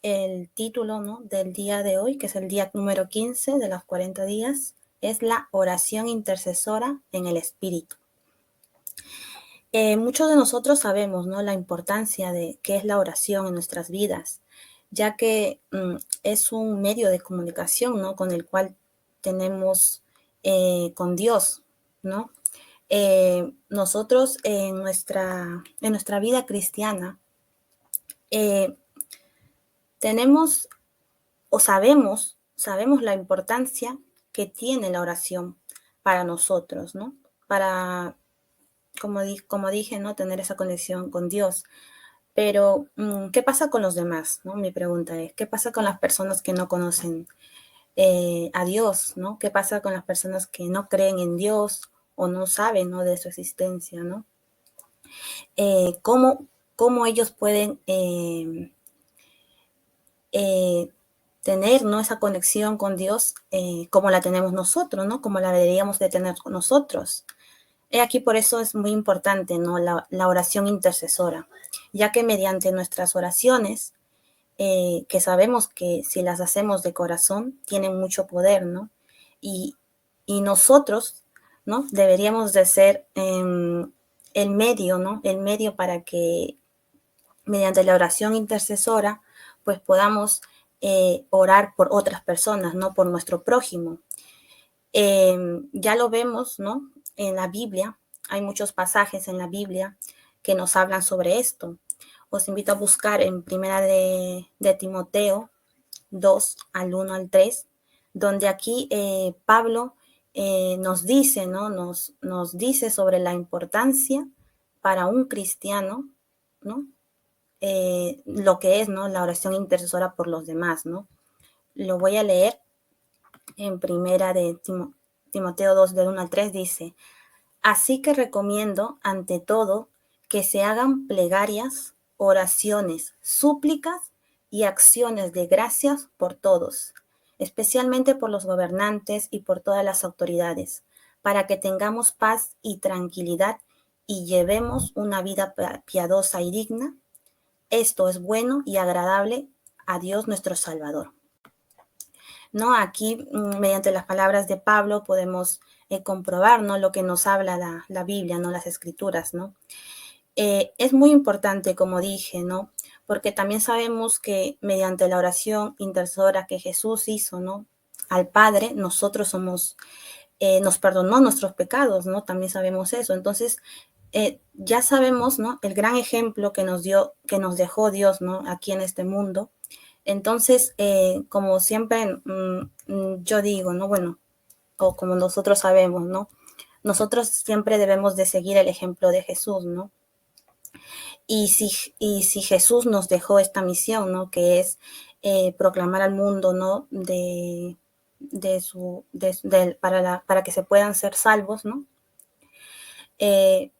el título, ¿no?, del día de hoy, que es el día número 15 de los 40 días, es la oración intercesora en el Espíritu. Muchos de nosotros sabemos, ¿no?, la importancia de qué es la oración en nuestras vidas, ya que es un medio de comunicación, ¿no?, con el cual tenemos con Dios, ¿no? Nosotros en nuestra vida cristiana tenemos o sabemos la importancia que tiene la oración para nosotros, ¿no? Para, como dije, ¿no?, tener esa conexión con Dios. Pero, ¿qué pasa con los demás?, ¿no? Mi pregunta es, ¿qué pasa con las personas que no conocen a Dios, ¿no? ¿Qué pasa con las personas que no creen en Dios o no saben, ¿no?, de su existencia, ¿no? ¿Cómo ellos pueden tener, ¿no?, esa conexión con Dios como la tenemos nosotros, ¿no?, como la deberíamos de tener nosotros? Aquí por eso es muy importante, ¿no?, la oración intercesora, ya que mediante nuestras oraciones, que sabemos que si las hacemos de corazón, tienen mucho poder, ¿no? Y, y nosotros, ¿no?, deberíamos de ser el medio, ¿no?, el medio para que mediante la oración intercesora, pues podamos orar por otras personas, ¿no?, por nuestro prójimo. Ya lo vemos, ¿no?, en la Biblia. Hay muchos pasajes en la Biblia que nos hablan sobre esto. Os invito a buscar en primera de Timoteo 2, al 1 al 3, donde aquí Pablo nos dice, ¿no?, nos dice sobre la importancia para un cristiano, ¿no?, lo que es, ¿no?, la oración intercesora por los demás, ¿no? Lo voy a leer en primera de Timoteo 2, del 1 al 3, dice: así que recomiendo, ante todo, que se hagan plegarias, oraciones, súplicas y acciones de gracias por todos, especialmente por los gobernantes y por todas las autoridades, para que tengamos paz y tranquilidad y llevemos una vida piadosa y digna. Esto es bueno y agradable a Dios nuestro Salvador. ¿No? Aquí, mediante las palabras de Pablo, podemos comprobar, ¿no?, lo que nos habla la Biblia, ¿no?, las Escrituras, ¿no? Es muy importante, como dije, ¿no?, porque también sabemos que mediante la oración intercesora que Jesús hizo, ¿no?, al Padre, nosotros nos perdonó nuestros pecados, ¿no? También sabemos eso. Entonces, ya sabemos, ¿no?, el gran ejemplo que nos dejó Dios, ¿no?, aquí en este mundo. Entonces, como siempre yo digo, ¿no?, bueno, o como nosotros sabemos, ¿no?, nosotros siempre debemos de seguir el ejemplo de Jesús, ¿no? Y si Jesús nos dejó esta misión, ¿no?, que es proclamar al mundo, ¿no?, para que se puedan ser salvos, ¿no?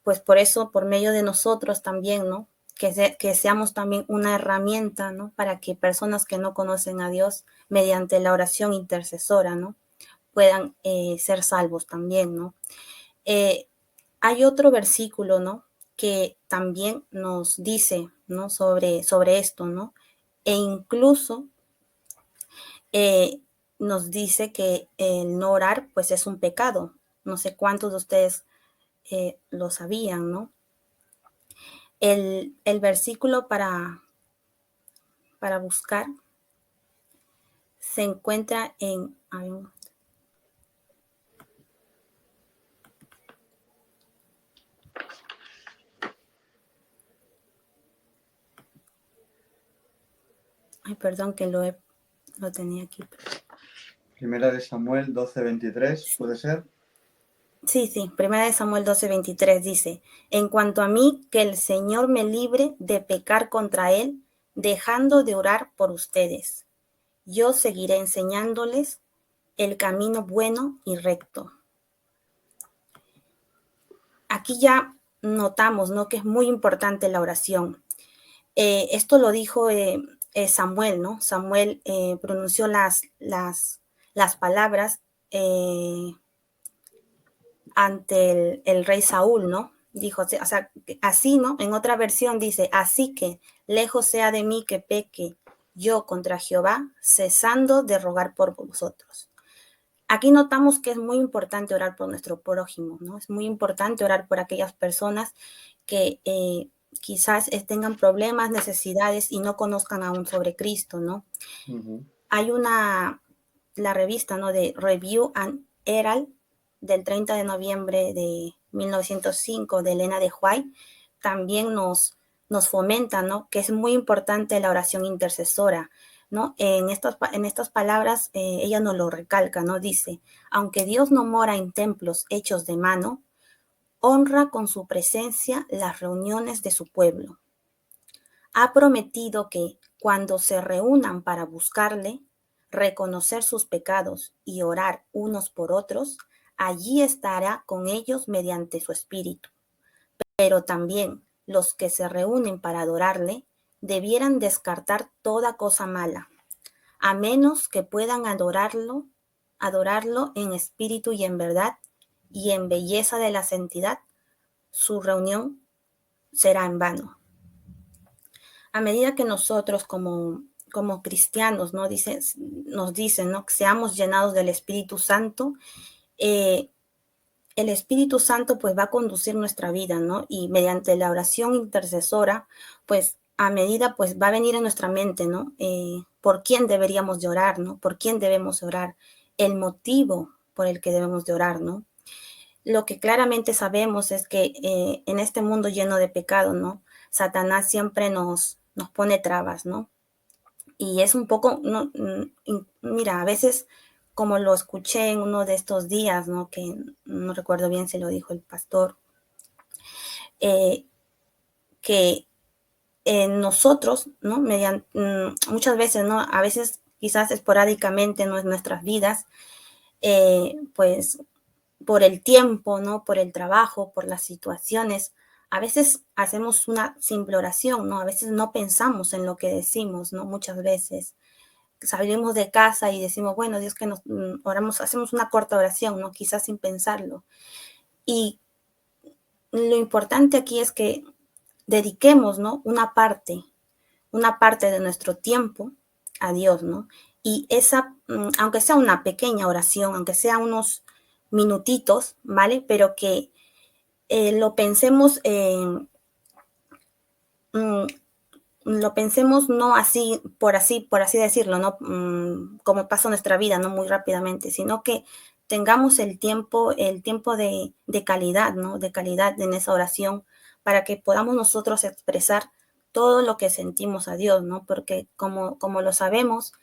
Pues por eso, por medio de nosotros también, ¿no?, que seamos también una herramienta, ¿no?, para que personas que no conocen a Dios, mediante la oración intercesora, ¿no?, puedan ser salvos también, ¿no? Hay otro versículo, ¿no?, que también nos dice, ¿no?, sobre esto, ¿no? E incluso nos dice que el no orar, pues es un pecado. No sé cuántos de ustedes lo sabían, ¿no? El versículo para buscar se encuentra en... Ay, perdón que lo tenía aquí. Primera de Samuel 12:23, ¿puede ser? Sí, Primera de Samuel 12:23 dice: en cuanto a mí, que el Señor me libre de pecar contra Él, dejando de orar por ustedes. Yo seguiré enseñándoles el camino bueno y recto. Aquí ya notamos, ¿no?, que es muy importante la oración. Esto lo dijo Samuel, ¿no? Samuel pronunció las palabras ante el rey Saúl, ¿no? Dijo, o sea, así, ¿no? En otra versión dice: así que lejos sea de mí que peque yo contra Jehová, cesando de rogar por vosotros. Aquí notamos que es muy importante orar por nuestro prójimo, ¿no? Es muy importante orar por aquellas personas que quizás tengan problemas, necesidades y no conozcan aún sobre Cristo, ¿no? Hay la revista, ¿no? De Review and Herald del 30 de noviembre de 1905 de Elena de White, también nos fomenta, ¿no? Que es muy importante la oración intercesora, ¿no? En estas palabras ella nos lo recalca, ¿no? Dice, aunque Dios no mora en templos hechos de mano, honra con su presencia las reuniones de su pueblo. Ha prometido que cuando se reúnan para buscarle, reconocer sus pecados y orar unos por otros, allí estará con ellos mediante su espíritu. Pero también los que se reúnen para adorarle debieran descartar toda cosa mala, a menos que puedan adorarlo en espíritu y en verdad, y en belleza de la santidad, su reunión será en vano. A medida que nosotros como cristianos, ¿no? Nos dicen, ¿no? Que seamos llenados del Espíritu Santo, el Espíritu Santo pues va a conducir nuestra vida, ¿no? Y mediante la oración intercesora, pues a medida pues va a venir en nuestra mente, ¿no? ¿Por quién deberíamos de orar, ¿no? ¿Por quién debemos orar? El motivo por el que debemos de orar, ¿no? Lo que claramente sabemos es que en este mundo lleno de pecado, ¿no? Satanás siempre nos pone trabas, ¿no? Y es un poco, no, mira, a veces como lo escuché en uno de estos días, ¿no? Que no recuerdo bien si lo dijo el pastor, que nosotros, ¿no? Muchas veces, ¿no? A veces quizás esporádicamente, ¿no? En nuestras vidas, pues por el tiempo, ¿no? Por el trabajo, por las situaciones, a veces hacemos una simple oración, ¿no? A veces no pensamos en lo que decimos, ¿no? Muchas veces salimos de casa y decimos, bueno, Dios, que nos oramos, hacemos una corta oración, ¿no? Quizás sin pensarlo. Y lo importante aquí es que dediquemos, ¿no? Una parte de nuestro tiempo a Dios, ¿no? Y aunque sea una pequeña oración, aunque sea unos minutitos, ¿vale? Pero que lo pensemos, lo pensemos no así, por así decirlo, ¿no? Como pasa nuestra vida, no muy rápidamente, sino que tengamos el tiempo de calidad, ¿no? De calidad en esa oración para que podamos nosotros expresar todo lo que sentimos a Dios, ¿no? Porque como lo sabemos,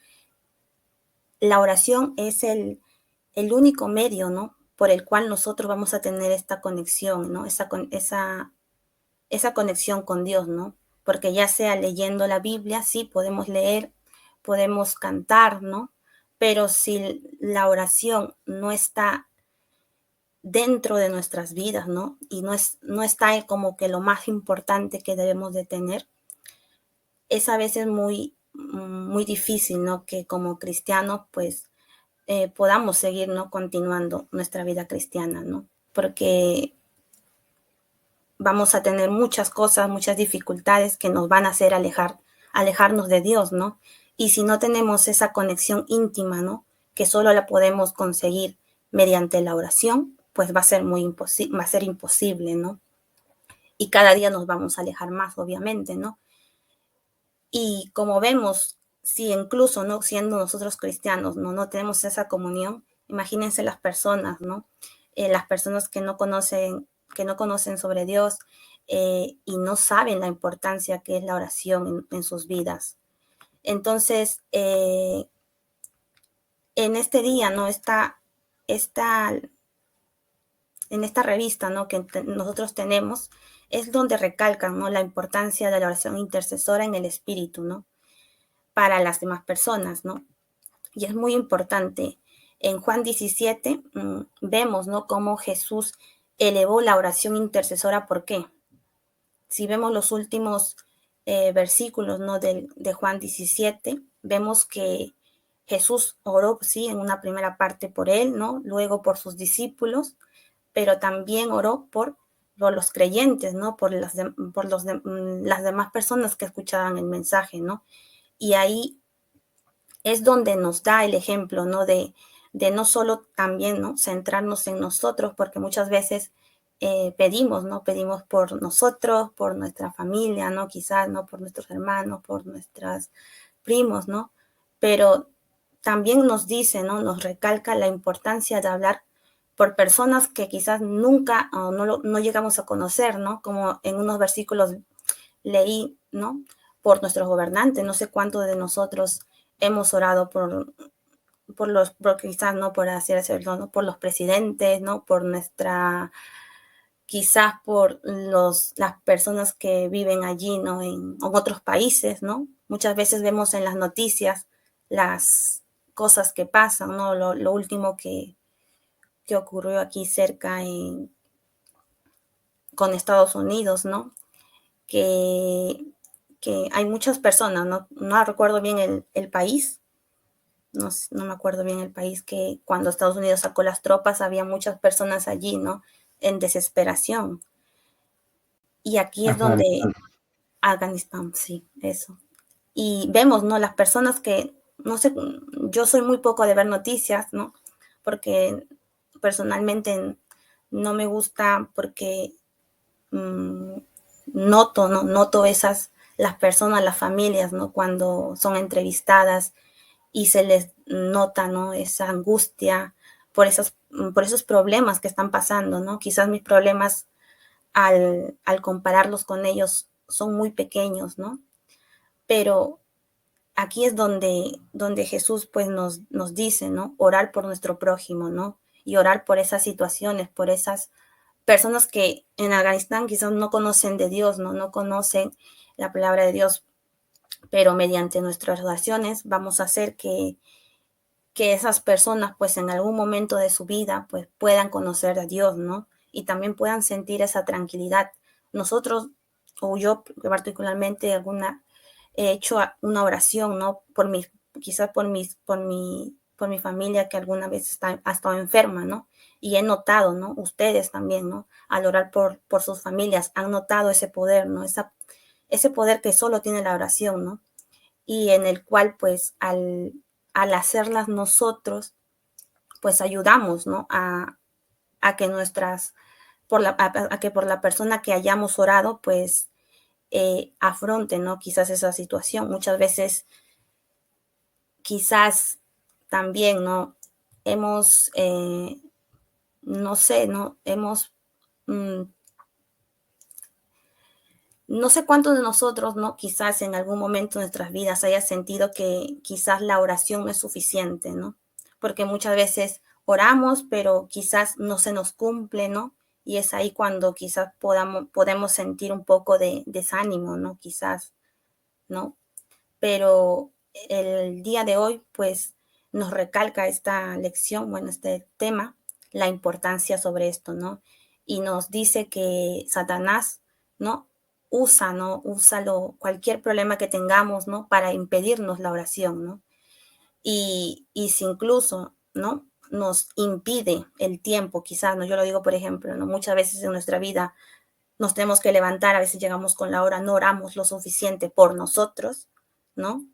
la oración es el único medio, ¿no? Por el cual nosotros vamos a tener esta conexión, ¿no? Esa conexión con Dios, ¿no? Porque ya sea leyendo la Biblia, sí, podemos leer, podemos cantar, ¿no? Pero si la oración no está dentro de nuestras vidas, ¿no? Y no está como que lo más importante que debemos de tener, es a veces muy difícil, ¿no? Que como cristianos, pues, podamos seguir, ¿no? Continuando nuestra vida cristiana, ¿no? Porque vamos a tener muchas cosas, muchas dificultades que nos van a hacer alejarnos de Dios, ¿no? Y si no tenemos esa conexión íntima, ¿no? Que solo la podemos conseguir mediante la oración, pues va a ser imposible, ¿no? Y cada día nos vamos a alejar más, obviamente, ¿no? Y como vemos, si incluso, ¿no? Siendo nosotros cristianos, no tenemos esa comunión, imagínense las personas, ¿no? Las personas que no conocen sobre Dios y no saben la importancia que es la oración en sus vidas. Entonces, en este día, ¿no? En esta revista, ¿no? Que nosotros tenemos, es donde recalcan, ¿no? La importancia de la oración intercesora en el espíritu, ¿no? Para las demás personas, ¿no? Y es muy importante. En Juan 17 vemos, ¿no? Cómo Jesús elevó la oración intercesora. ¿Por qué? Si vemos los últimos versículos, ¿no? de Juan 17, vemos que Jesús oró, sí, en una primera parte por él, ¿no? Luego por sus discípulos, pero también oró por los creyentes, ¿no? Por las demás personas que escuchaban el mensaje, ¿no? Y ahí es donde nos da el ejemplo, ¿no? De no solo también, ¿no? Centrarnos en nosotros, porque muchas veces pedimos, ¿no? Pedimos por nosotros, por nuestra familia, ¿no? Quizás, ¿no? Por nuestros hermanos, por nuestros primos, ¿no? Pero también nos dice, ¿no? Nos recalca la importancia de hablar por personas que quizás nunca o no llegamos a conocer, ¿no? Como en unos versículos leí, ¿no? Por nuestros gobernantes, no sé cuántos de nosotros hemos orado por quizás, ¿no? Por hacerlo, ¿no? Por los presidentes, ¿no? Por nuestra, quizás por las personas que viven allí, ¿no? En otros países, ¿no? Muchas veces vemos en las noticias las cosas que pasan, ¿no? Lo último que ocurrió aquí cerca con Estados Unidos, ¿no? Que, que hay muchas personas, no recuerdo bien el país, no me acuerdo bien el país, que cuando Estados Unidos sacó las tropas había muchas personas allí, ¿no? En desesperación. Y aquí es donde Afganistán. Afganistán, sí, eso. Y vemos, ¿no? Las personas que, no sé, yo soy muy poco de ver noticias, ¿no? Porque personalmente no me gusta porque mmm, noto, ¿no? Noto las personas, las familias, ¿no? Cuando son entrevistadas y se les nota, ¿no? Esa angustia por esos problemas que están pasando, ¿no? Quizás mis problemas al compararlos con ellos son muy pequeños, ¿no? Pero aquí es donde Jesús pues nos dice, ¿no? Orar por nuestro prójimo, ¿no? Y orar por esas situaciones, por esas personas que en Afganistán quizás no conocen de Dios, ¿no? No conocen la palabra de Dios, pero mediante nuestras oraciones vamos a hacer que esas personas pues en algún momento de su vida pues puedan conocer a Dios, ¿no? Y también puedan sentir esa tranquilidad. Nosotros, o yo particularmente, he hecho una oración, ¿no? Quizás por mi familia que alguna vez ha estado enferma, ¿no? Y he notado, ¿no? Ustedes también, ¿no? Al orar por sus familias, han notado ese poder, ¿no? Ese poder que solo tiene la oración, ¿no? Y en el cual, pues, al hacerlas nosotros, pues ayudamos, ¿no? A que a que por la persona que hayamos orado, pues afronte, ¿no? Quizás esa situación. Muchas veces, quizás también, ¿no? Hemos, no sé, ¿no? Mm, no sé cuántos de nosotros, ¿no? Quizás en algún momento de nuestras vidas haya sentido que quizás la oración no es suficiente, ¿no? Porque muchas veces oramos, pero quizás no se nos cumple, ¿no? Y es ahí cuando quizás podemos sentir un poco de desánimo, ¿no? Quizás, ¿no? Pero el día de hoy, pues, nos recalca esta lección, bueno, este tema, la importancia sobre esto, ¿no? Y nos dice que Satanás, ¿no? ¿No? Úsalo, cualquier problema que tengamos, ¿no? Para impedirnos la oración, ¿no? Y si incluso, ¿no? Nos impide el tiempo, quizás, ¿no? Yo lo digo, por ejemplo, ¿no? Muchas veces en nuestra vida nos tenemos que levantar, a veces llegamos con la hora, no oramos lo suficiente por nosotros, ¿no?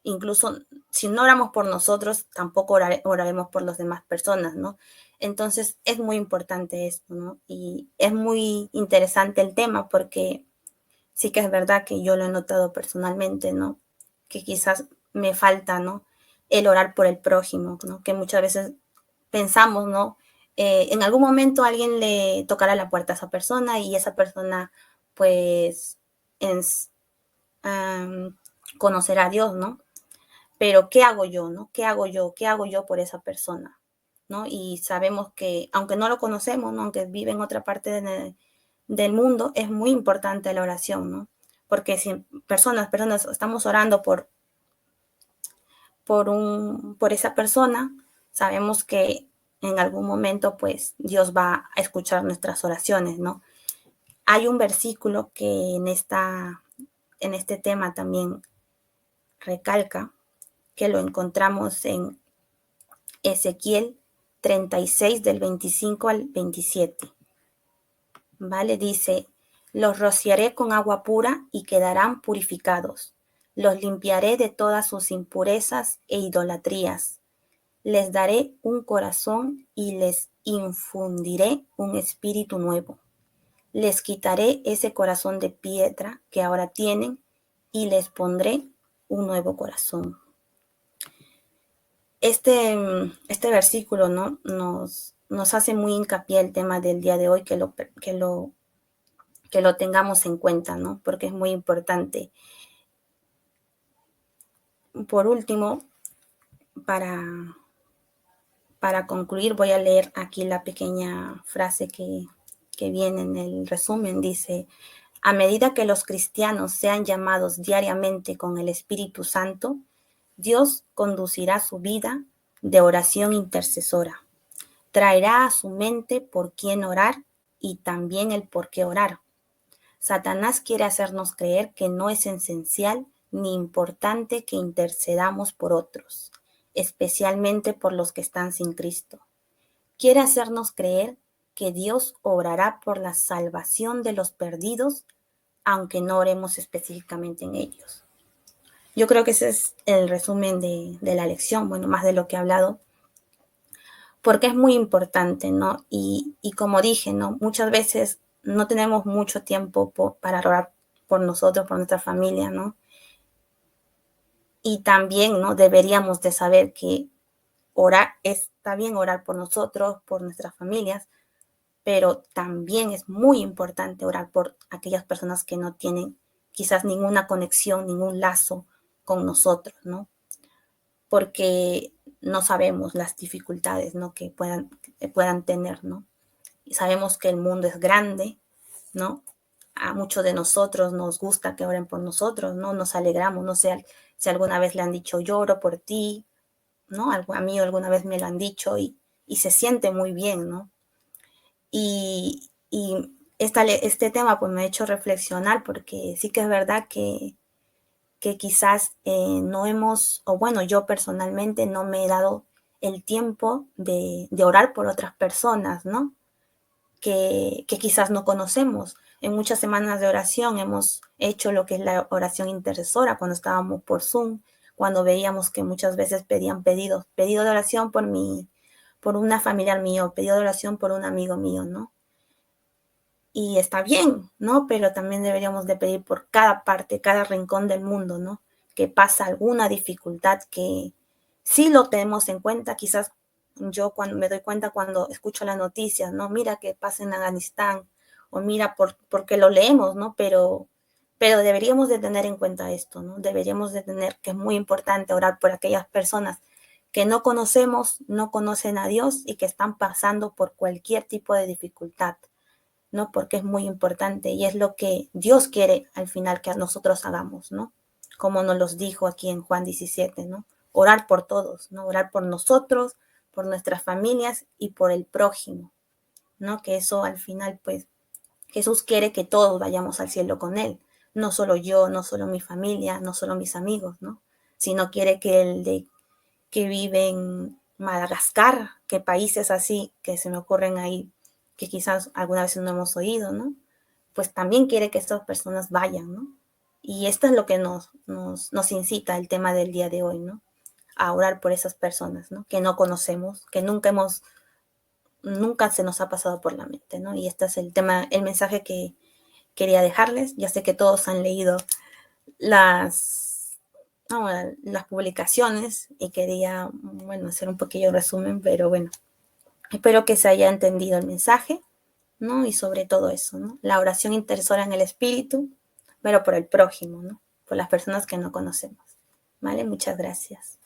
Incluso si no oramos por nosotros, tampoco oraremos por las demás personas, ¿no? Entonces es muy importante esto, ¿no? Y es muy interesante el tema porque sí que es verdad que yo lo he notado personalmente, ¿no? Que quizás me falta, ¿no? El orar por el prójimo, ¿no? Que muchas veces pensamos, ¿no? En algún momento alguien le tocará la puerta a esa persona y esa persona, pues, es, um, conocerá a Dios, ¿no? Pero ¿qué hago yo, no? ¿Qué hago yo? ¿Qué hago yo por esa persona? ¿No? Y sabemos que, aunque no lo conocemos, ¿no? Aunque vive en otra parte del mundo, es muy importante la oración, ¿no? Porque si personas estamos orando por esa persona, sabemos que en algún momento, pues, Dios va a escuchar nuestras oraciones, ¿no? Hay un versículo que en este tema también recalca, que lo encontramos en Ezequiel 36 del 25 al 27. ¿Vale? Dice, los rociaré con agua pura y quedarán purificados. Los limpiaré de todas sus impurezas e idolatrías. Les daré un corazón y les infundiré un espíritu nuevo. Les quitaré ese corazón de piedra que ahora tienen y les pondré un nuevo corazón. Este versículo, ¿no? nos hace muy hincapié el tema del día de hoy, que lo tengamos en cuenta, ¿no? Porque es muy importante. Por último, para concluir, voy a leer aquí la pequeña frase que viene en el resumen. Dice: a medida que los cristianos sean llamados diariamente con el Espíritu Santo, Dios conducirá su vida de oración intercesora. Traerá a su mente por quién orar y también el por qué orar. Satanás quiere hacernos creer que no es esencial ni importante que intercedamos por otros, especialmente por los que están sin Cristo. Quiere hacernos creer que Dios obrará por la salvación de los perdidos, aunque no oremos específicamente en ellos. Yo creo que ese es el resumen de la lección, bueno, más de lo que he hablado, porque es muy importante, ¿no? Y como dije, ¿no? Muchas veces no tenemos mucho tiempo para orar por nosotros, por nuestra familia, ¿no? Y también, ¿no? Deberíamos de saber que orar, está bien orar por nosotros, por nuestras familias, pero también es muy importante orar por aquellas personas que no tienen quizás ninguna conexión, ningún lazo con nosotros, ¿no? Porque no sabemos las dificultades, ¿no? que puedan tener, ¿no? Y sabemos que el mundo es grande, ¿no? A muchos de nosotros nos gusta que oren por nosotros, ¿no? Nos alegramos, no sé si alguna vez le han dicho yo oro por ti, ¿no? A mí alguna vez me lo han dicho y se siente muy bien, ¿no? Y este tema pues me ha hecho reflexionar, porque sí que es verdad que quizás no hemos, o bueno, yo personalmente no me he dado el tiempo de orar por otras personas, ¿no? Que quizás no conocemos. En muchas semanas de oración hemos hecho lo que es la oración intercesora cuando estábamos por Zoom, cuando veíamos que muchas veces pedían pedido de oración por una familiar mío, pedido de oración por un amigo mío, ¿no? Y está bien, ¿no? Pero también deberíamos de pedir por cada parte, cada rincón del mundo, ¿no? Que pasa alguna dificultad, que sí lo tenemos en cuenta. Quizás yo cuando me doy cuenta cuando escucho las noticias, ¿no? Mira que pasa en Afganistán, o mira porque lo leemos, ¿no? Pero deberíamos de tener en cuenta esto, ¿no? Deberíamos de tener, que es muy importante orar por aquellas personas que no conocemos, no conocen a Dios y que están pasando por cualquier tipo de dificultad, ¿no? Porque es muy importante y es lo que Dios quiere al final que nosotros hagamos, ¿no? Como nos los dijo aquí en Juan 17, ¿no? Orar por todos, ¿no? Orar por nosotros, por nuestras familias y por el prójimo, ¿no? Que eso al final, pues, Jesús quiere que todos vayamos al cielo con Él. No solo yo, no solo mi familia, no solo mis amigos, ¿no? Sino quiere que que vive en Madagascar, que países así que se me ocurren ahí, que quizás alguna vez no hemos oído, ¿no? Pues también quiere que estas personas vayan, ¿no? Y esto es lo que nos incita el tema del día de hoy, ¿no? A orar por esas personas, ¿no? Que no conocemos, que nunca se nos ha pasado por la mente, ¿no? Y este es el tema, el mensaje que quería dejarles. Ya sé que todos han leído las, no, las publicaciones y quería, bueno, hacer un pequeño resumen, pero bueno, espero que se haya entendido el mensaje, ¿no? Y sobre todo eso, ¿no? La oración intercesora en el espíritu, pero por el prójimo, ¿no? Por las personas que no conocemos, ¿vale? Muchas gracias.